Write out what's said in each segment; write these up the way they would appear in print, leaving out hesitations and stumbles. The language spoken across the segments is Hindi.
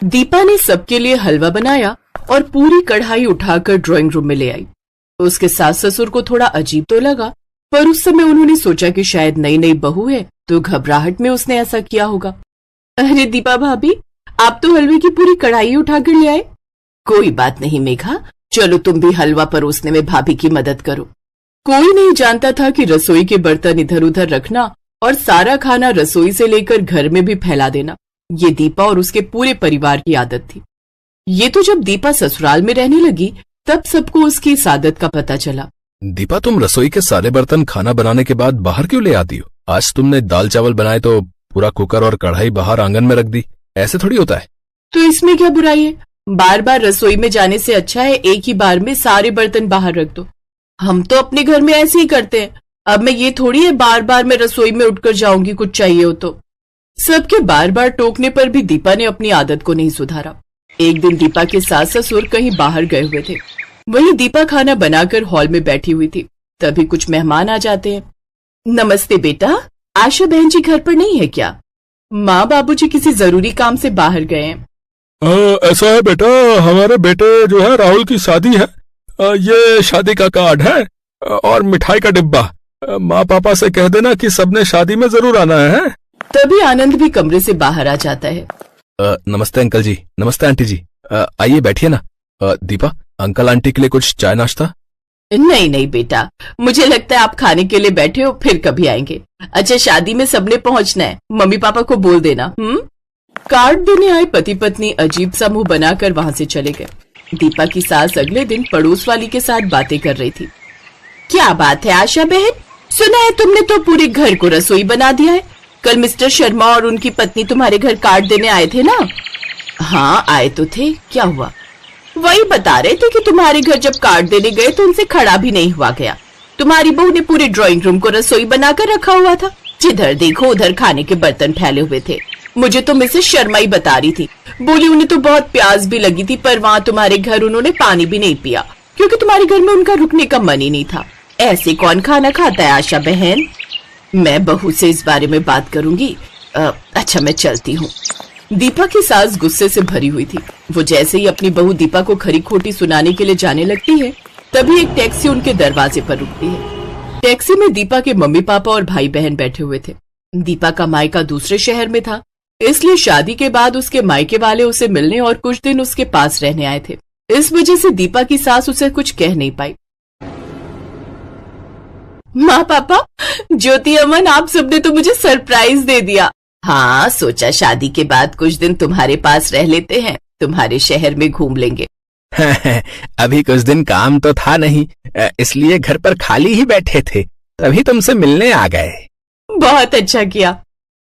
दीपा ने सबके लिए हलवा बनाया और पूरी कढ़ाई उठाकर ड्राइंग रूम में ले आई। उसके सास ससुर को थोड़ा अजीब तो लगा, पर उस समय उन्होंने सोचा कि शायद नई नई बहू है तो घबराहट में उसने ऐसा किया होगा। अरे दीपा भाभी, आप तो हलवे की पूरी कढ़ाई उठाकर ले आए। कोई बात नहीं मेघा, चलो तुम भी हलवा परोसने में भाभी की मदद करो। कोई नहीं जानता था कि रसोई के बर्तन इधर उधर रखना और सारा खाना रसोई से लेकर घर में भी फैला देना, ये दीपा और उसके पूरे परिवार की आदत थी। ये तो जब दीपा ससुराल में रहने लगी तब सबको उसकी इस आदत का पता चला। दीपा, तुम रसोई के सारे बर्तन खाना बनाने के बाद बाहर क्यों ले आती हो? आज तुमने दाल चावल बनाए तो पूरा कुकर और कढ़ाई बाहर आंगन में रख दी, ऐसे थोड़ी होता है। तो इसमें क्या बुराई है? बार बार रसोई में जाने से अच्छा है एक ही बार में सारे बर्तन बाहर रख दो। हम तो अपने घर में ऐसे ही करते हैं। अब मैं ये थोड़ी है बार बार मैं रसोई में उठकर जाऊंगी कुछ चाहिए हो तो। सबके बार बार टोकने पर भी दीपा ने अपनी आदत को नहीं सुधारा। एक दिन दीपा के सास ससुर कहीं बाहर गए हुए थे। वहीं दीपा खाना बनाकर हॉल में बैठी हुई थी। तभी कुछ मेहमान आ जाते हैं। नमस्ते बेटा, आशा बहन जी घर पर नहीं है क्या? माँ बाबूजी किसी जरूरी काम से बाहर गए हैं। ऐसा है बेटा, हमारे बेटे जो है राहुल की शादी है। ये शादी का कार्ड है और मिठाई का डिब्बा। माँ पापा से कह देना कि सबने शादी में जरूर आना है। तभी आनंद भी कमरे से बाहर आ जाता है। नमस्ते अंकल जी। नमस्ते आंटी जी। आइए बैठिए ना। दीपा, अंकल आंटी के लिए कुछ चाय नाश्ता? नहीं नहीं बेटा, मुझे लगता है आप खाने के लिए बैठे हो, फिर कभी आएंगे। अच्छा, शादी में सबने पहुंचना है, मम्मी पापा को बोल देना। कार्ड देने आए पति पत्नी अजीब सा मुंह बनाकर वहां से चले गए। दीपा की सास अगले दिन पड़ोस वाली के साथ बातें कर रही थी। क्या बात है आशा बहन, सुना है तुमने तो पूरे घर को रसोई बना दिया है। कल मिस्टर शर्मा और उनकी पत्नी तुम्हारे घर कार्ड देने आए थे ना? हाँ आए तो थे, क्या हुआ? वही बता रहे थे कि तुम्हारे घर जब कार्ड देने गए तो उनसे खड़ा भी नहीं हुआ गया। तुम्हारी बहू ने पूरे ड्राइंग रूम को रसोई बनाकर रखा हुआ था। जिधर देखो उधर खाने के बर्तन फैले हुए थे। मुझे तो मिसेस शर्मा ही बता रही थी, बोली उन्हें तो बहुत प्यास भी लगी थी, पर वहाँ तुम्हारे घर उन्होंने पानी भी नहीं पिया क्योंकि तुम्हारे घर में उनका रुकने का मन ही नहीं था। ऐसे कौन खाना खाता है आशा बहन? मैं बहू से इस बारे में बात करूंगी। अच्छा मैं चलती हूँ। दीपा की सास गुस्से से भरी हुई थी। वो जैसे ही अपनी बहू दीपा को खरी खोटी सुनाने के लिए जाने लगती है, तभी एक टैक्सी उनके दरवाजे पर रुकती है। टैक्सी में दीपा के मम्मी पापा और भाई बहन बैठे हुए थे। दीपा का मायका दूसरे शहर में था, इसलिए शादी के बाद उसके मायके वाले उसे मिलने और कुछ दिन उसके पास रहने आए थे। इस वजह से दीपा की सास उसे कुछ कह नहीं पाई। माँ पापा, ज्योति अमन, आप सबने तो मुझे सरप्राइज दे दिया। हाँ, सोचा शादी के बाद कुछ दिन तुम्हारे पास रह लेते हैं, तुम्हारे शहर में घूम लेंगे। अभी कुछ दिन काम तो था नहीं, इसलिए घर पर खाली ही बैठे थे, तभी तुमसे मिलने आ गए। बहुत अच्छा किया।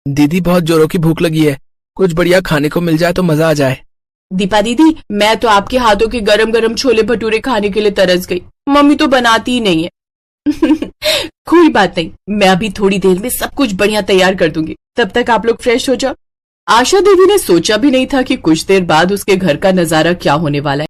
दीदी, बहुत जोरों की भूख लगी है, कुछ बढ़िया खाने को मिल जाए तो मजा आ जाए। दीपा दीदी, मैं तो आपके हाथों के गरम गरम छोले भटूरे खाने के लिए तरस गई। मम्मी तो बनाती ही नहीं है। कोई बात नहीं, मैं अभी थोड़ी देर में सब कुछ बढ़िया तैयार कर दूंगी, तब तक आप लोग फ्रेश हो जाओ। आशा देवी ने सोचा भी नहीं था कि कुछ देर बाद उसके घर का नजारा क्या होने वाला है।